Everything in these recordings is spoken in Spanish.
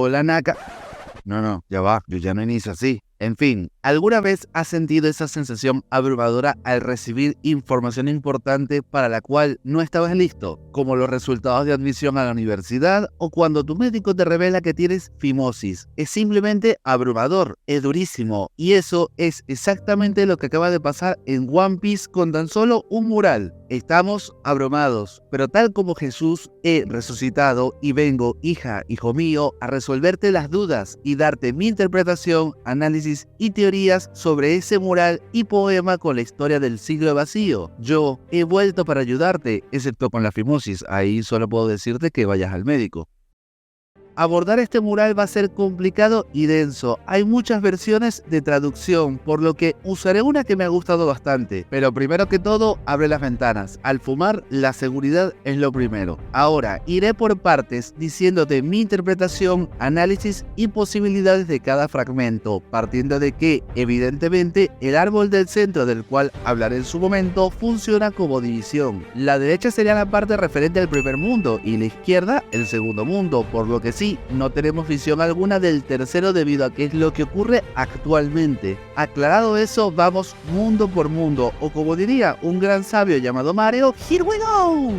Hola, Naka. No, ya va, yo ya no inicio así. En fin, ¿alguna vez has sentido esa sensación abrumadora al recibir información importante para la cual no estabas listo? Como los resultados de admisión a la universidad o cuando tu médico te revela que tienes fimosis. Es simplemente abrumador, es durísimo. Y eso es exactamente lo que acaba de pasar en One Piece con tan solo un mural. Estamos abrumados, pero tal como Jesús he resucitado y vengo, hijo mío, a resolverte las dudas y darte mi interpretación, análisis y teorías sobre ese mural y poema con la historia del siglo vacío. Yo he vuelto para ayudarte, excepto con la fimosis, ahí solo puedo decirte que vayas al médico. Abordar este mural va a ser complicado y denso. Hay muchas versiones de traducción, por lo que usaré una que me ha gustado bastante. Pero primero que todo, abre las ventanas. Al fumar, la seguridad es lo primero. Ahora, iré por partes diciéndote mi interpretación, análisis y posibilidades de cada fragmento, partiendo de que, evidentemente, el árbol del centro del cual hablaré en su momento funciona como división. La derecha sería la parte referente al primer mundo y la izquierda el segundo mundo, por lo que sí, no tenemos visión alguna del tercero debido a que es lo que ocurre actualmente. Aclarado eso, vamos mundo por mundo, o como diría un gran sabio llamado Mario, ¡here we go!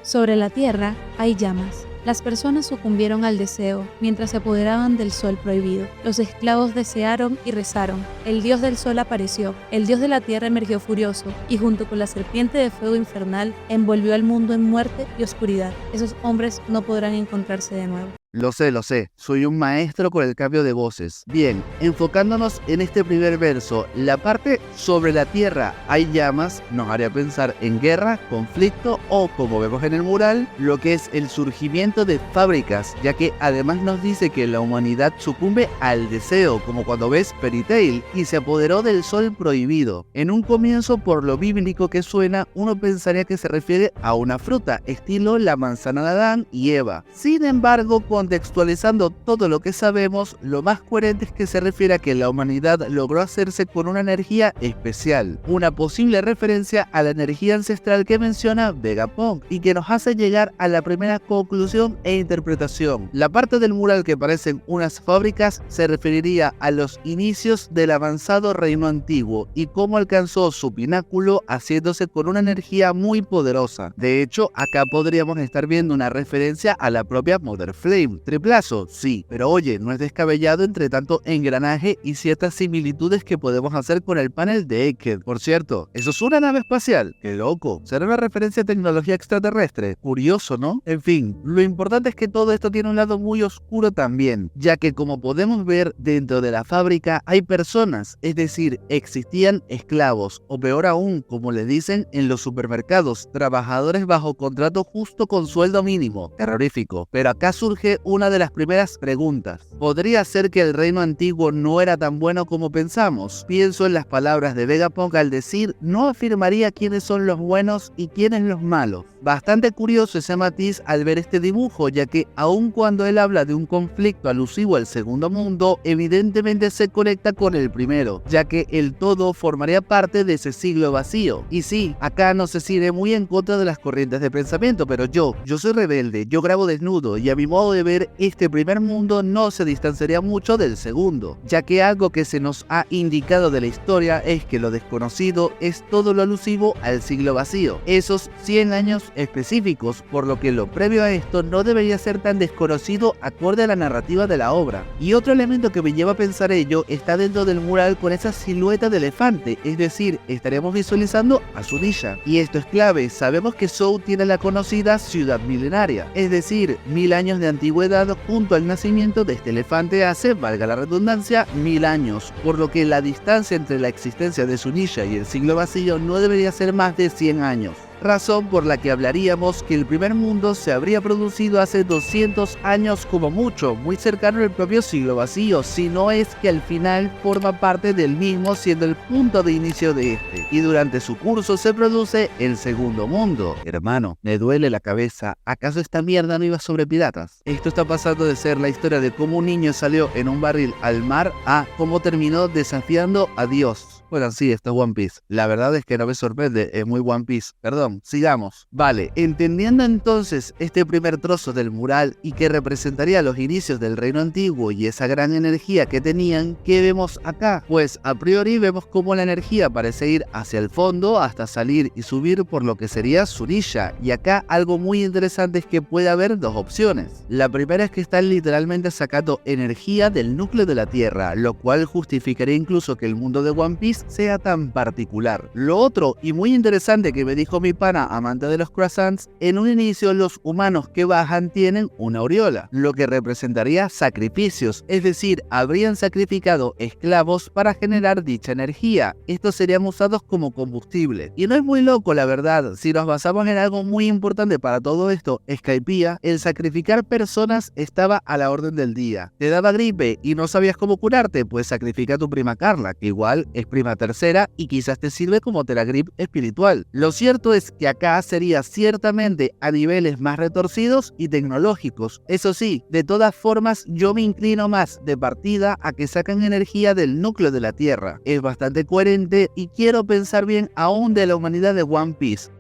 Sobre la tierra hay llamas. Las personas sucumbieron al deseo mientras se apoderaban del sol prohibido. Los esclavos desearon y rezaron. El dios del sol apareció. El dios de la tierra emergió furioso y junto con la serpiente de fuego infernal envolvió al mundo en muerte y oscuridad. Esos hombres no podrán encontrarse de nuevo. Lo sé, soy un maestro con el cambio de voces. Bien, enfocándonos en este primer verso, la parte sobre la tierra hay llamas nos haría pensar en guerra, conflicto o, como vemos en el mural, lo que es el surgimiento de fábricas, ya que además nos dice que la humanidad sucumbe al deseo, como cuando ves Fairy Tail, y se apoderó del sol prohibido. En un comienzo, por lo bíblico que suena, uno pensaría que se refiere a una fruta, estilo la manzana de Adán y Eva. Sin embargo, contextualizando todo lo que sabemos, lo más coherente es que se refiere a que la humanidad logró hacerse con una energía especial, una posible referencia a la energía ancestral que menciona Vegapunk y que nos hace llegar a la primera conclusión e interpretación. La parte del mural que parecen unas fábricas se referiría a los inicios del avanzado reino antiguo y cómo alcanzó su pináculo haciéndose con una energía muy poderosa. De hecho, acá podríamos estar viendo una referencia a la propia Mother Flame. Triplazo, sí, pero oye, no es descabellado entre tanto engranaje y ciertas similitudes que podemos hacer con el panel de Egghead. Por cierto, ¿eso es una nave espacial? ¡Qué loco! ¿Será una referencia a tecnología extraterrestre? Curioso, ¿no? En fin, lo importante es que todo esto tiene un lado muy oscuro también, ya que como podemos ver dentro de la fábrica hay personas, es decir, existían esclavos, o peor aún, como le dicen en los supermercados, trabajadores bajo contrato justo con sueldo mínimo. Terrorífico. Pero acá surge una de las primeras preguntas. ¿Podría ser que el reino antiguo no era tan bueno como pensamos? Pienso en las palabras de Vegapunk al decir, no afirmaría quiénes son los buenos y quiénes los malos. Bastante curioso ese matiz al ver este dibujo, ya que aun cuando él habla de un conflicto alusivo al segundo mundo, evidentemente se conecta con el primero, ya que el todo formaría parte de ese siglo vacío. Y sí, acá no sé si iré muy en contra de las corrientes de pensamiento, pero yo soy rebelde, yo grabo desnudo y a mi modo de ver, este primer mundo no se distanciaría mucho del segundo, ya que algo que se nos ha indicado de la historia es que lo desconocido es todo lo alusivo al siglo vacío, esos 100 años específicos, por lo que lo previo a esto no debería ser tan desconocido acorde a la narrativa de la obra. Y otro elemento que me lleva a pensar ello está dentro del mural con esa silueta de elefante, es decir, estaremos visualizando a Zunisha. Y esto es clave, sabemos que Zou tiene la conocida ciudad milenaria, es decir, 1000 años de antigüedad junto al nacimiento de este elefante hace, valga la redundancia, 1000 años, por lo que la distancia entre la existencia de Zunisha y el siglo vacío no debería ser más de 100 años. Razón por la que hablaríamos que el primer mundo se habría producido hace 200 años como mucho, muy cercano al propio siglo vacío, si no es que al final forma parte del mismo siendo el punto de inicio de este, y durante su curso se produce el segundo mundo. Hermano, me duele la cabeza, ¿acaso esta mierda no iba sobre piratas? Esto está pasando de ser la historia de cómo un niño salió en un barril al mar a cómo terminó desafiando a Dios. Bueno, sí, esto es One Piece. La verdad es que no me sorprende, es muy One Piece. Perdón, sigamos. Vale, entendiendo entonces este primer trozo del mural y que representaría los inicios del reino antiguo y esa gran energía que tenían, ¿qué vemos acá? Pues a priori vemos cómo la energía parece ir hacia el fondo hasta salir y subir por lo que sería Zunisha. Y acá algo muy interesante es que puede haber dos opciones. La primera es que están literalmente sacando energía del núcleo de la Tierra, lo cual justificaría incluso que el mundo de One Piece sea tan particular. Lo otro y muy interesante que me dijo mi pana amante de los croissants, en un inicio los humanos que bajan tienen una aureola, lo que representaría sacrificios, es decir, habrían sacrificado esclavos para generar dicha energía. Estos serían usados como combustible. Y no es muy loco la verdad, si nos basamos en algo muy importante para todo esto, Skypiea, el sacrificar personas estaba a la orden del día. Te daba gripe y no sabías cómo curarte, pues sacrifica a tu prima Carla, que igual es prima tercera y quizás te sirve como Teragrip espiritual. Lo cierto es que acá sería ciertamente a niveles más retorcidos y tecnológicos. Eso sí, de todas formas yo me inclino más de partida a que sacan energía del núcleo de la Tierra. Es bastante coherente y quiero pensar bien aún de la humanidad de One Piece.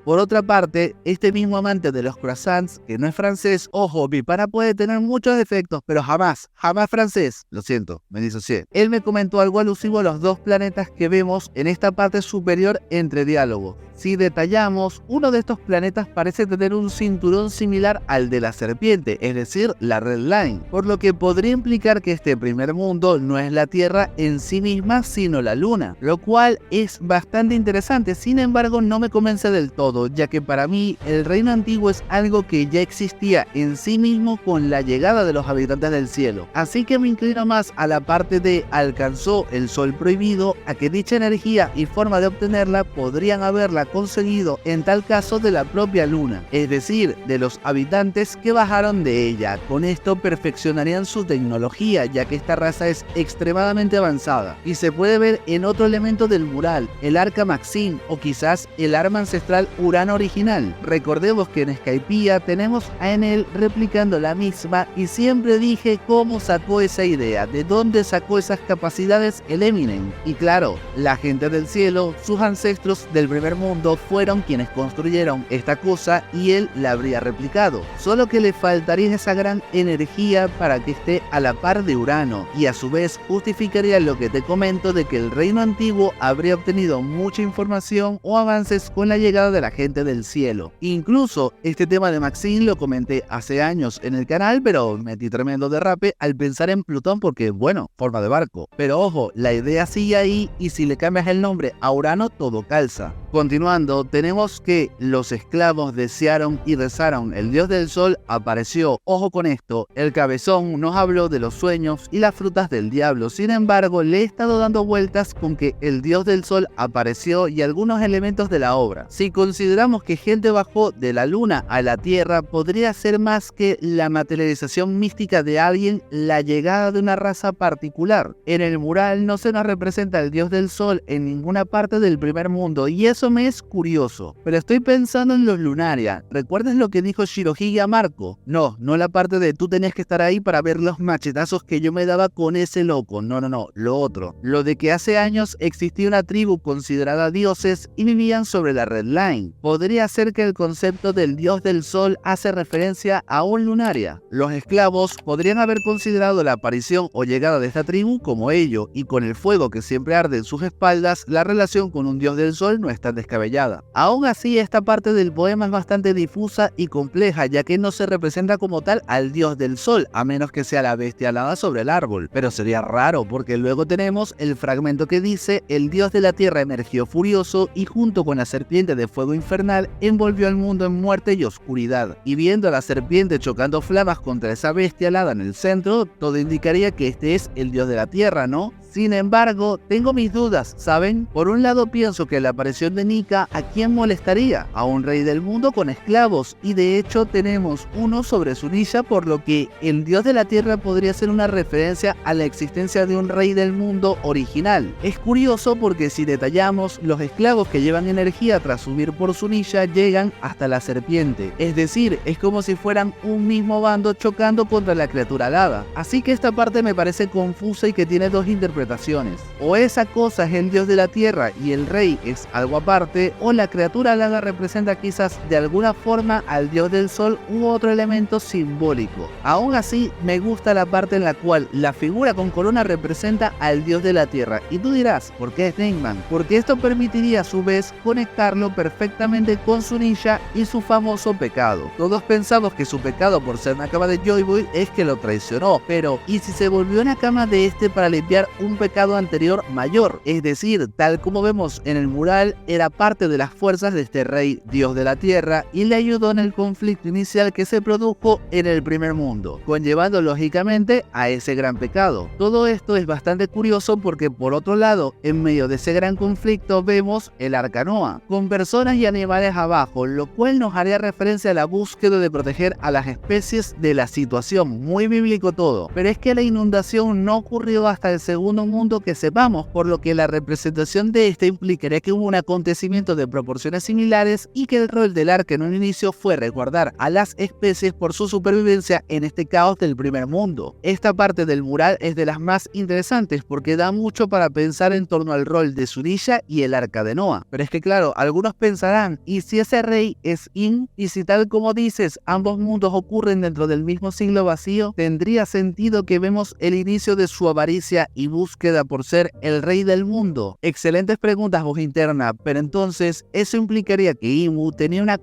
Por otra parte, este mismo amante de los croissants, que no es francés, ojo, mi pana puede tener muchos defectos, pero jamás francés. Lo siento, me disocié. Él me comentó algo alusivo a los dos planetas que vemos en esta parte superior entre diálogos. Si detallamos, uno de estos planetas parece tener un cinturón similar al de la serpiente, es decir, la Red Line, por lo que podría implicar que este primer mundo no es la Tierra en sí misma, sino la Luna, lo cual es bastante interesante. Sin embargo, no me convence del todo, ya que para mí el reino antiguo es algo que ya existía en sí mismo con la llegada de los habitantes del cielo. Así que me inclino más a la parte de alcanzó el sol prohibido, a que dicha energía y forma de obtenerla podrían haberla conseguido en tal caso de la propia luna, es decir, de los habitantes que bajaron de ella. Con esto perfeccionarían su tecnología, ya que esta raza es extremadamente avanzada. Y se puede ver en otro elemento del mural, el arca Maxine o quizás el arma ancestral Urano original. Recordemos que en Skypiea tenemos a Enel replicando la misma y siempre dije cómo sacó esa idea, de dónde sacó esas capacidades el Eminem. Y claro, la gente del cielo, sus ancestros del primer mundo, fueron quienes construyeron esta cosa y él la habría replicado, solo que le faltaría esa gran energía para que esté a la par de Urano, y a su vez justificaría lo que te comento de que el reino antiguo habría obtenido mucha información o avances con la llegada de la gente del cielo. Incluso este tema de Maxine lo comenté hace años en el canal, pero metí tremendo derrape al pensar en Plutón porque, bueno, forma de barco. Pero ojo, la idea sigue ahí y si le cambias el nombre a Urano todo calza. Continuando, tenemos que los esclavos desearon y rezaron, el dios del sol apareció. Ojo con esto, el cabezón nos habló de los sueños y las frutas del diablo. Sin embargo, le he estado dando vueltas con que el dios del sol apareció y algunos elementos de la obra. Si consideramos que gente bajó de la luna a la tierra, podría ser más que la materialización mística de alguien, la llegada de una raza particular. En el mural no se nos representa el dios del sol en ninguna parte del primer mundo y eso me es curioso, pero estoy pensando en los Lunaria. ¿Recuerdas lo que dijo Shirohige a Marco? No la parte de tú tenías que estar ahí para ver los machetazos que yo me daba con ese loco. No, lo otro. Lo de que hace años existía una tribu considerada dioses y vivían sobre la Red Line. Podría ser que el concepto del dios del sol hace referencia a un Lunaria. Los esclavos podrían haber considerado la aparición o llegada de esta tribu como ello, y con el fuego que siempre arde en sus espaldas, la relación con un dios del sol no es tan descabellada. Aún así, esta parte del poema es bastante difusa y compleja, ya que no se representa como tal al dios del sol, a menos que sea la bestia alada sobre el árbol. Pero sería raro, porque luego tenemos el fragmento que dice: el dios de la tierra emergió furioso y junto con la serpiente de fuego infernal envolvió al mundo en muerte y oscuridad. Y viendo a la serpiente chocando flamas contra esa bestia alada en el centro, todo indicaría que este es el dios de la tierra, ¿no? Sin embargo, tengo mis dudas, ¿saben? Por un lado pienso que la aparición de Nika, ¿a quién molestaría? A un rey del mundo con esclavos, y de hecho tenemos uno sobre Zunisha, por lo que el dios de la tierra podría ser una referencia a la existencia de un rey del mundo original. Es curioso porque si detallamos, los esclavos que llevan energía tras subir por Zunisha llegan hasta la serpiente, es decir, es como si fueran un mismo bando chocando contra la criatura alada. Así que esta parte me parece confusa y que tiene dos interpretaciones: o esa cosa es el dios de la tierra y el rey es algo aparte, o la criatura alada representa quizás de alguna forma al dios del sol u otro elemento simbólico. Aún así, me gusta la parte en la cual la figura con corona representa al dios de la tierra, y tú dirás, ¿por qué Snake Man? Porque esto permitiría a su vez conectarlo perfectamente con Zunisha y su famoso pecado. Todos pensamos que su pecado por ser Nakama de Joy Boy es que lo traicionó, pero ¿y si se volvió Nakama de este para limpiar un pecado anterior mayor? Es decir, tal como vemos en el mural, era parte de las fuerzas de este rey dios de la tierra y le ayudó en el conflicto inicial que se produjo en el primer mundo, conllevando lógicamente a ese gran pecado. Todo esto es bastante curioso porque por otro lado, en medio de ese gran conflicto vemos el Arcanoa, con personas y animales abajo, lo cual nos haría referencia a la búsqueda de proteger a las especies de la situación. Muy bíblico todo, pero es que la inundación no ocurrió hasta el segundo mundo que sepamos, por lo que la representación de este implicaría que hubo un acontecimiento de proporciones similares y que el rol del arca en un inicio fue resguardar a las especies por su supervivencia en este caos del primer mundo. Esta parte del mural es de las más interesantes porque da mucho para pensar en torno al rol de Zunisha y el arca de Noah. Pero es que claro, algunos pensarán, ¿y si ese rey es In? ¿Y si tal como dices, ambos mundos ocurren dentro del mismo siglo vacío? ¿Tendría sentido que vemos el inicio de su avaricia y búsqueda por ser el rey del mundo? Excelentes preguntas, voz interna, pero entonces eso implicaría que Imu tenía una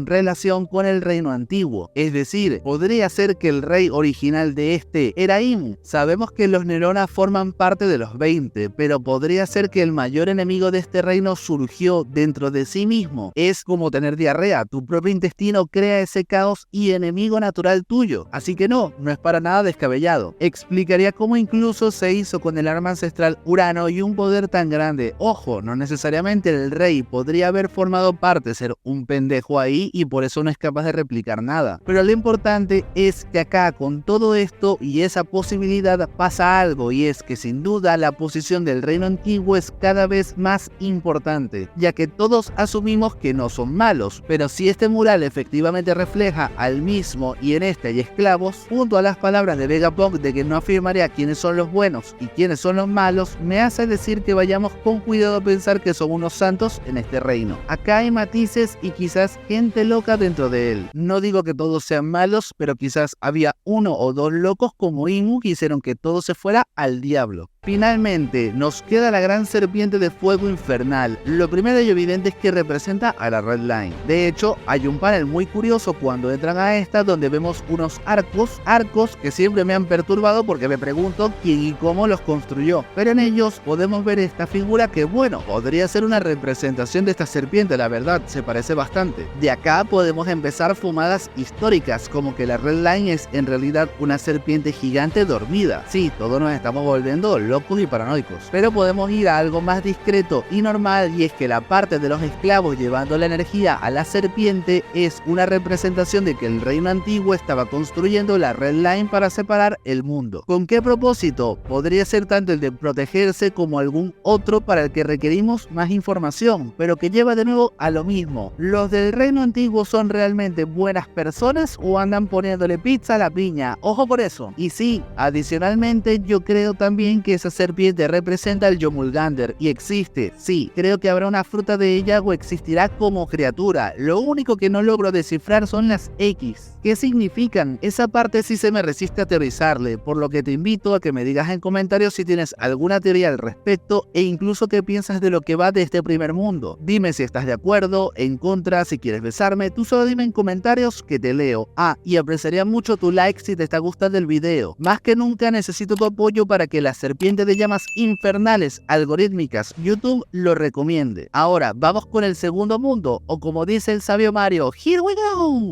relación con el reino antiguo. Es decir, podría ser que el rey original de este era Imu. Sabemos que los Nerona forman parte de los 20, pero podría ser que el mayor enemigo de este reino surgió dentro de sí mismo. Es como tener diarrea, tu propio intestino crea ese caos y enemigo natural tuyo. Así que no es para nada descabellado. Explicaría cómo incluso se hizo con el arma ancestral Urano y un poder tan grande. Ojo, no necesariamente el rey podría haber formado parte, ser un pendejo ahí y por eso no es capaz de replicar nada. Pero lo importante es que acá con todo esto y esa posibilidad pasa algo, y es que sin duda la posición del reino antiguo es cada vez más importante, ya que todos asumimos que no son malos, pero si este mural efectivamente refleja al mismo y en este hay esclavos, junto a las palabras de Vegapunk de que no afirmaría quiénes son los buenos y quiénes son los malos, me hace decir que vayamos con cuidado a pensar que son unos santos en este reino. Acá hay matices y quizás gente loca dentro de él. No digo que todos sean malos, pero quizás había uno o dos locos como Imu que hicieron que todo se fuera al diablo. Finalmente, nos queda la gran serpiente de fuego infernal. Lo primero y evidente es que representa a la Red Line. De hecho, hay un panel muy curioso cuando entran a esta donde vemos unos arcos que siempre me han perturbado porque me pregunto quién y cómo los construyó. Pero en ellos podemos ver esta figura que, bueno, podría ser una representación de esta serpiente, la verdad, se parece bastante. De acá podemos empezar fumadas históricas, como que la Red Line es en realidad una serpiente gigante dormida. Sí, todos nos estamos volviendo locos y paranoicos, pero podemos ir a algo más discreto y normal, y es que la parte de los esclavos llevando la energía a la serpiente es una representación de que el reino antiguo estaba construyendo la Red Line para separar el mundo. ¿Con qué propósito? Podría ser tanto el de protegerse como algún otro para el que requerimos más información, pero que lleva de nuevo a lo mismo. ¿Los del reino antiguo son realmente buenas personas o andan poniéndole pizza a la piña? Ojo por eso. Y sí, adicionalmente yo creo también que esa serpiente representa el Jomulgander y existe, sí, creo que habrá una fruta de ella o existirá como criatura. Lo único que no logro descifrar son las X. ¿Qué significan? Esa parte sí se me resiste a teorizarle, por lo que te invito a que me digas en comentarios si tienes alguna teoría al respecto e incluso qué piensas de lo que va de este primer mundo. Dime si estás de acuerdo, en contra, si quieres besarme, tú solo dime en comentarios que te leo. Y apreciaría mucho tu like si te está gustando el video. Más que nunca necesito tu apoyo para que la serpiente de llamas infernales algorítmicas YouTube lo recomiende. Ahora vamos con el segundo mundo, o como dice el sabio Mario, here we go.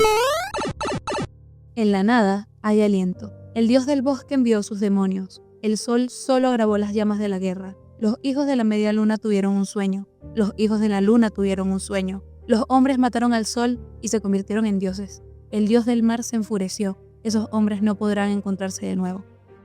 En la nada hay aliento. El dios del bosque envió sus demonios. El sol solo agravó las llamas de la guerra. Los hijos de la media luna tuvieron un sueño. Los hijos de la luna tuvieron un sueño. Los hombres mataron al sol y se convirtieron en dioses. El dios del mar se enfureció. Esos hombres no podrán encontrarse de nuevo.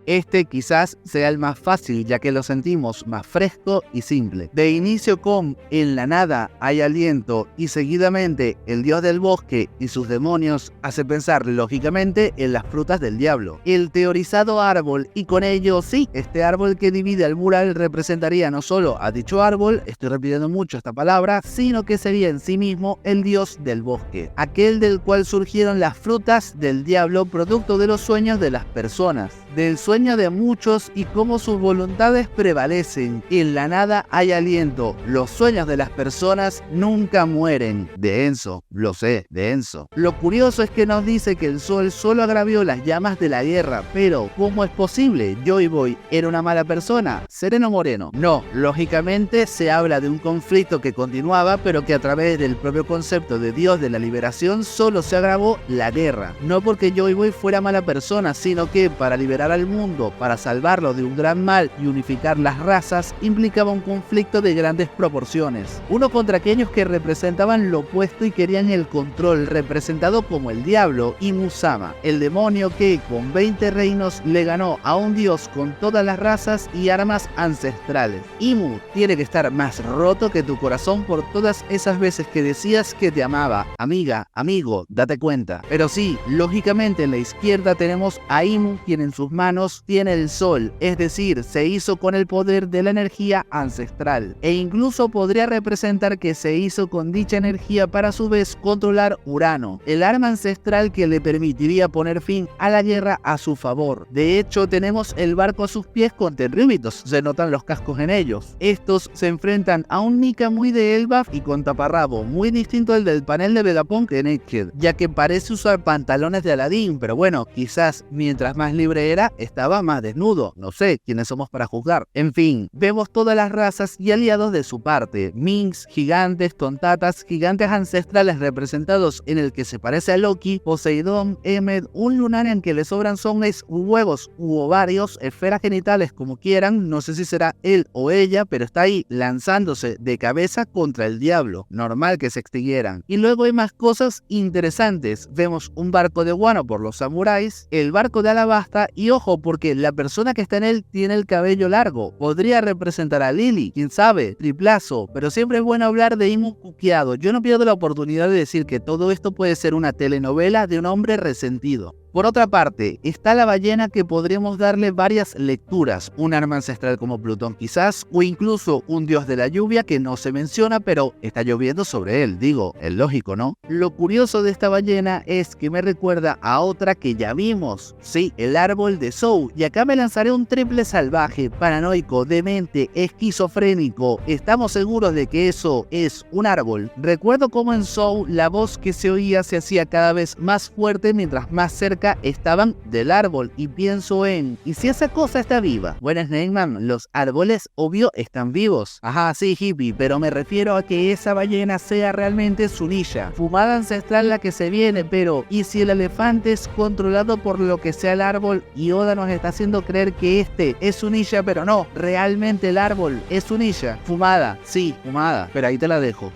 Este quizás sea el más fácil, ya que lo sentimos más fresco y simple. De inicio con en la nada hay aliento y seguidamente el dios del bosque y sus demonios hace pensar lógicamente en las frutas del diablo. El teorizado árbol y con ello sí, este árbol que divide el mural representaría no solo a dicho árbol, estoy repitiendo mucho esta palabra, sino que sería en sí mismo el dios del bosque, aquel del cual surgieron las frutas del diablo producto de los sueños de las personas. Del sueño de muchos y cómo sus voluntades prevalecen. En la nada hay aliento. Los sueños de las personas nunca mueren. Denso, lo sé, denso. Lo curioso es que nos dice que el sol solo agravió las llamas de la guerra, pero ¿cómo es posible? Joy Boy era una mala persona. ¿Sereno Moreno? No, lógicamente se habla de un conflicto que continuaba, pero que a través del propio concepto de Dios de la liberación solo se agravó la guerra. No porque Joy Boy fuera mala persona, sino que para liberar al mundo, para salvarlo de un gran mal y unificar las razas, implicaba un conflicto de grandes proporciones. Uno contra aquellos que representaban lo opuesto y querían el control, representado como el diablo y Musama, el demonio que con 20 reinos le ganó a un dios con todas las razas y armas ancestrales. Imu tiene que estar más roto que tu corazón por todas esas veces que decías que te amaba. Amiga, amigo, date cuenta. Pero sí, lógicamente en la izquierda tenemos a Imu, quien en sus manos tiene el sol, es decir, se hizo con el poder de la energía ancestral, e incluso podría representar que se hizo con dicha energía para a su vez controlar Urano, el arma ancestral que le permitiría poner fin a la guerra a su favor. De hecho, tenemos el barco a sus pies con Tenryubitos, se notan los cascos en ellos. Estos se enfrentan a un Nika muy de Elbaf y con taparrabo, muy distinto al del panel de Vegapunk en Egghead, ya que parece usar pantalones de Aladdin, pero bueno, quizás mientras más libre era, estaba más desnudo, no sé, quiénes somos para juzgar. En fin, vemos todas las razas y aliados de su parte, Minks, gigantes, tontatas, gigantes ancestrales representados en el que se parece a Loki, Poseidón, Emmet, un lunar en que le sobran sones, huevos u ovarios, esferas genitales como quieran, no sé si será él o ella, pero está ahí lanzándose de cabeza contra el diablo, normal que se extinguieran. Y luego hay más cosas interesantes, vemos un barco de Wano por los samuráis, el barco de Alabasta y ojo porque la persona que está en él tiene el cabello largo, podría representar a Lily, quién sabe, triplazo, pero siempre es bueno hablar de Imu cuqueado. Yo no pierdo la oportunidad de decir que todo esto puede ser una telenovela de un hombre resentido. Por otra parte, está la ballena que podríamos darle varias lecturas, un arma ancestral como Plutón quizás, o incluso un dios de la lluvia que no se menciona, pero está lloviendo sobre él, digo, es lógico, ¿no? Lo curioso de esta ballena es que me recuerda a otra que ya vimos, sí, el árbol de Zou, y acá me lanzaré un triple salvaje, paranoico, demente, esquizofrénico. ¿Estamos seguros de que eso es un árbol? Recuerdo cómo en Zou la voz que se oía se hacía cada vez más fuerte mientras más cerca estaban del árbol y pienso en, ¿y si esa cosa está viva? Bueno, Snake Man, los árboles obvio están vivos. Ajá, sí, hippie, pero me refiero a que esa ballena sea realmente Zunisha, fumada ancestral la que se viene, pero ¿y si el elefante es controlado por lo que sea el árbol y Oda nos está haciendo creer que este es Zunisha, pero no, realmente el árbol es Zunisha? Fumada, sí, fumada, pero ahí te la dejo.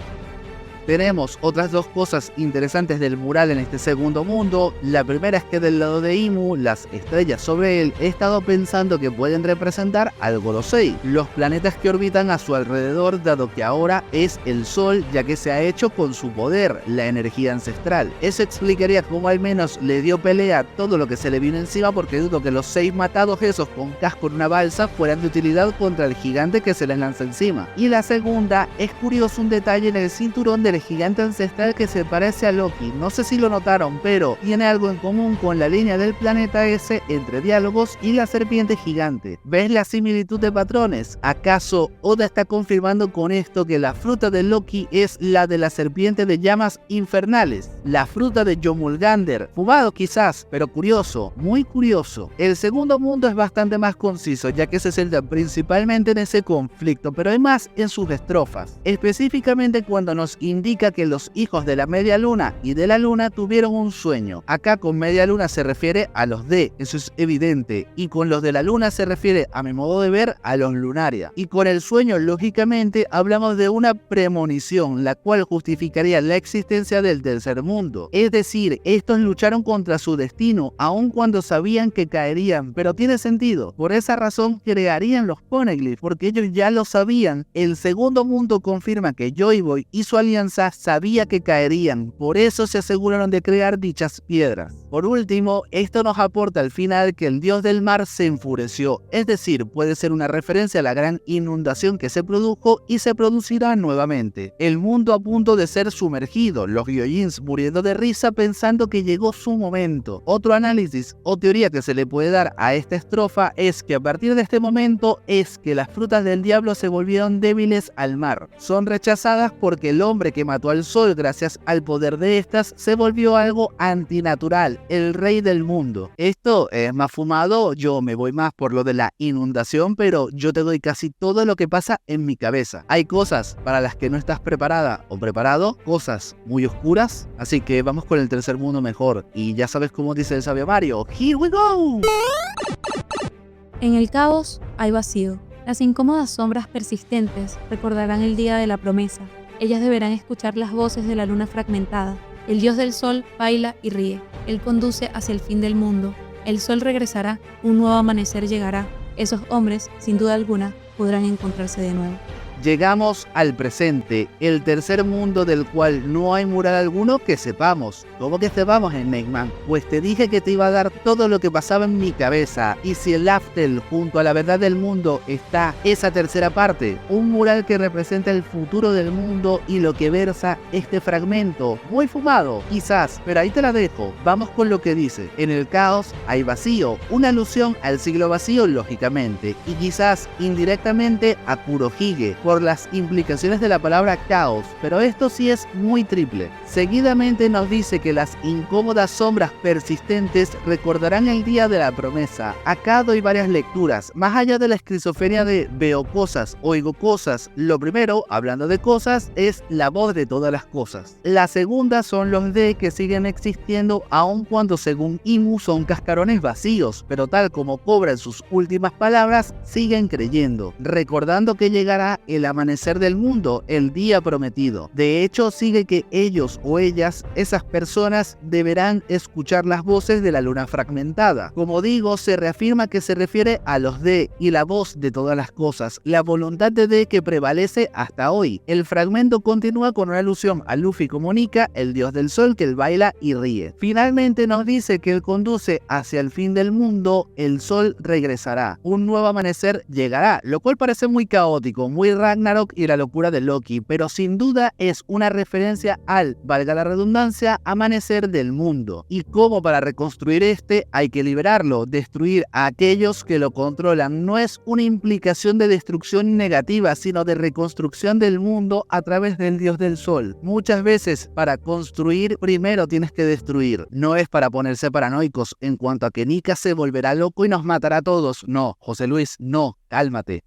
Tenemos otras dos cosas interesantes del mural en este segundo mundo. La primera es que del lado de Imu, las estrellas sobre él, he estado pensando que pueden representar al Gorosei, los planetas que orbitan a su alrededor, dado que ahora es el Sol, ya que se ha hecho con su poder, la energía ancestral. Eso explicaría cómo al menos le dio pelea a todo lo que se le vino encima, porque dudo que los 6 matados esos con casco en una balsa fueran de utilidad contra el gigante que se les lanza encima. Y la segunda, es curioso un detalle en el cinturón del gigante ancestral que se parece a Loki. No sé si lo notaron, pero tiene algo en común con la línea del planeta S entre diálogos y la serpiente gigante. ¿Ves la similitud de patrones? ¿Acaso Oda está confirmando con esto que la fruta de Loki es la de la serpiente de llamas infernales? La fruta de Jomulgander. Fumado quizás, pero curioso, muy curioso. El segundo mundo es bastante más conciso, ya que se centra principalmente en ese conflicto, pero hay más en sus estrofas. Específicamente cuando nos indica indica que los hijos de la media luna y de la luna tuvieron un sueño. Acá con media luna se refiere a los de, eso es evidente, y con los de la luna se refiere, a mi modo de ver, a los lunaria. Y con el sueño, lógicamente, hablamos de una premonición, la cual justificaría la existencia del tercer mundo. Es decir, estos lucharon contra su destino, aun cuando sabían que caerían, pero tiene sentido. Por esa razón crearían los poneglyphs, porque ellos ya lo sabían. El segundo mundo confirma que Joy Boy y su alianza sabía que caerían, por eso se aseguraron de crear dichas piedras. Por último, esto nos aporta al final que el dios del mar se enfureció, es decir, puede ser una referencia a la gran inundación que se produjo y se producirá nuevamente. El mundo a punto de ser sumergido, los Gyojins muriendo de risa pensando que llegó su momento. Otro análisis o teoría que se le puede dar a esta estrofa es que a partir de este momento es que las frutas del diablo se volvieron débiles al mar. Son rechazadas porque el hombre que mató al sol gracias al poder de estas se volvió algo antinatural, el rey del mundo. Esto es más fumado, yo me voy más por lo de la inundación, pero yo te doy casi todo lo que pasa en mi cabeza. Hay cosas para las que no estás preparada o preparado, cosas muy oscuras, así que vamos con el tercer mundo mejor. Y ya sabes cómo dice el sabio Mario, ¡here we go! En el caos hay vacío. Las incómodas sombras persistentes recordarán el día de la promesa. Ellas deberán escuchar las voces de la luna fragmentada. El dios del sol baila y ríe. Él conduce hacia el fin del mundo. El sol regresará, un nuevo amanecer llegará. Esos hombres, sin duda alguna, podrán encontrarse de nuevo. Llegamos al presente, el tercer mundo del cual no hay mural alguno que sepamos. ¿Cómo que sepamos, Enigman? Pues te dije que te iba a dar todo lo que pasaba en mi cabeza. Y si el Aftel junto a la verdad del mundo está esa tercera parte, un mural que representa el futuro del mundo y lo que versa este fragmento. Muy fumado, quizás, pero ahí te la dejo. Vamos con lo que dice. En el caos hay vacío, una alusión al siglo vacío lógicamente, y quizás indirectamente a Kurohige, por las implicaciones de la palabra caos, pero esto sí es muy triple. Seguidamente nos dice que las incómodas sombras persistentes recordarán el día de la promesa. Acá doy varias lecturas, más allá de la esquizofrenia de veo cosas, oigo cosas. Lo primero, hablando de cosas, es la voz de todas las cosas. La segunda son los de que siguen existiendo aun cuando según Imu son cascarones vacíos, pero tal como cobran sus últimas palabras, siguen creyendo, recordando que llegará el amanecer del mundo, el día prometido. De hecho, sigue que ellos o ellas, esas personas, deberán escuchar las voces de la luna fragmentada. Como digo, se reafirma que se refiere a los de y la voz de todas las cosas, la voluntad de que prevalece hasta hoy. El fragmento continúa con una alusión a Luffy como Nika, el dios del sol que él baila y ríe. Finalmente nos dice que él conduce hacia el fin del mundo, el sol regresará, un nuevo amanecer llegará, lo cual parece muy caótico, muy Ragnarok y la locura de Loki, pero sin duda es una referencia al, valga la redundancia, amanecer del mundo. Y como para reconstruir este hay que liberarlo, destruir a aquellos que lo controlan. No es una implicación de destrucción negativa, sino de reconstrucción del mundo a través del dios del sol. Muchas veces para construir primero tienes que destruir. No es para ponerse paranoicos en cuanto a que Nika se volverá loco y nos matará a todos. No, José Luis, no, cálmate.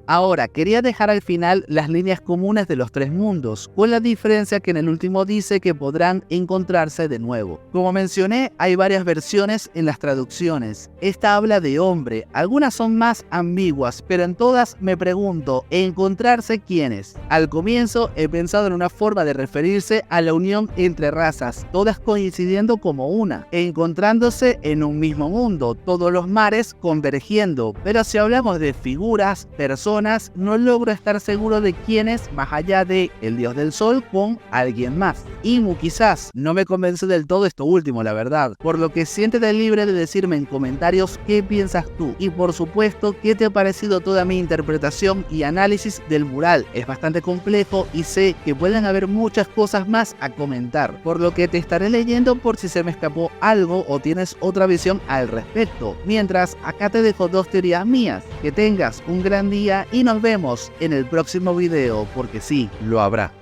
Ahora, quería dejar al final las líneas comunes de los tres mundos, con la diferencia que en el último dice que podrán encontrarse de nuevo. Como mencioné, hay varias versiones en las traducciones. Esta habla de hombre, algunas son más ambiguas, pero en todas me pregunto, ¿encontrarse quiénes? Al comienzo he pensado en una forma de referirse a la unión entre razas, todas coincidiendo como una, encontrándose en un mismo mundo, todos los mares convergiendo, pero si hablamos de figuras, personas, no logro estar seguro de quién es más allá de el dios del sol con alguien más. Imu quizás, no me convence del todo esto último, la verdad, por lo que siéntete libre de decirme en comentarios qué piensas tú y por supuesto qué te ha parecido toda mi interpretación y análisis del mural. Es bastante complejo y sé que pueden haber muchas cosas más a comentar, por lo que te estaré leyendo por si se me escapó algo o tienes otra visión al respecto. Mientras, acá te dejo dos teorías mías. Que tengas un gran día y nos vemos en el próximo video, porque sí, lo habrá.